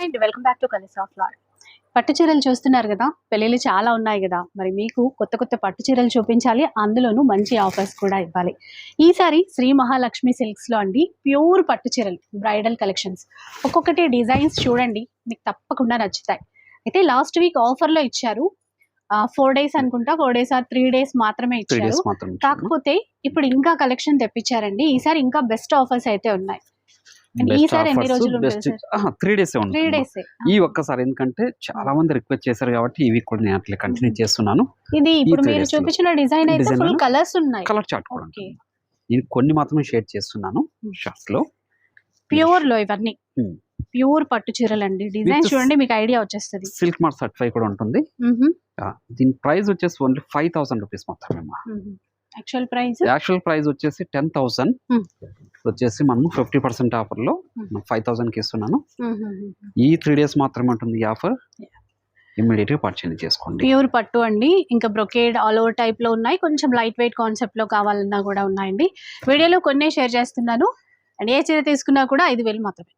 And welcome back to colours of లాడ్. పట్టు చీరలు చూస్తున్నారు కదా, పెళ్ళిళ్ళు చాలా ఉన్నాయి కదా. మరి మీకు కొత్త కొత్త పట్టు చీరలు చూపించాలి, అందులోనూ మంచి ఆఫర్స్ కూడా ఇవ్వాలి. ఈసారి శ్రీ మహాలక్ష్మి సిల్క్స్ లో అండి ప్యూర్ పట్టు చీరలు, బ్రైడల్ కలెక్షన్స్. ఒక్కొక్కటి డిజైన్స్ చూడండి, మీకు తప్పకుండా నచ్చుతాయి. అయితే లాస్ట్ వీక్ ఆఫర్ లో ఇచ్చారు, 4 days అనుకుంటా, 4 days ఆర్ 3 days మాత్రమే ఇచ్చారు. కాకపోతే ఇప్పుడు ఇంకా కలెక్షన్ తెప్పించారండి. ఈసారి ఇంకా బెస్ట్ ఆఫర్స్ అయితే ఉన్నాయి. ఈసారి ఎన్ని రోజులు 3 days ఈ ఒక్కసారి, ఎందుకంటే చాలా మంది రిక్వెస్ట్ చేశారు కాబట్టి ఈ వీక్ కూడా నేను అట్లా కంటిన్యూ చేస్తున్నాను. ఇది ఇప్పుడు మీరు చూపించిన డిజైన్ అయితే ఫుల్ కలర్స్ ఉన్నాయి, కలర్ చార్ట్ కూడా ఉంటుంది. ఇది కొన్ని మాత్రమే షేర్ చేస్తున్నాను షార్ట్స్ లో. ప్యూర్ లో ఇవన్నీ ప్యూర్ పట్టు చీరలు అండి. డిజైన్ చూడండి, మీకు ఐడియా వచ్చేస్తుంది. సిల్క్ మార్క్ సర్టిఫై కూడా ఉంటుంది. దీని ప్రైస్ వచ్చేసి ఓన్లీ 5000 రూపీస్ మాత్రమే. యాక్చువల్ ప్రైస్ వచ్చేసి 10,000 వచ్చేసి మనం 50% ఆఫర్ లో 5,000 కి ఇస్తున్నాను. ఈ 3 days మాత్రమే ఉంటుంది ఈ ఆఫర్. ఇమ్మీడియట్ గా పర్చేజ్ చేసుకోండి. ప్యూర్ పట్టు అండి, ఇంకా బ్రొకేడ్ ఆల్ ఓవర్ టైప్ లో ఉన్నాయి. కొంచెం లైట్ వెయిట్ కాన్సెప్ట్ లో కావాలన్నా కూడా ఉన్నాయండి. వీడియోలో కొన్ని షేర్ చేస్తున్నాను. అండ్ ఏ చీర తీసుకున్నా కూడా 5,000 మాత్రమే.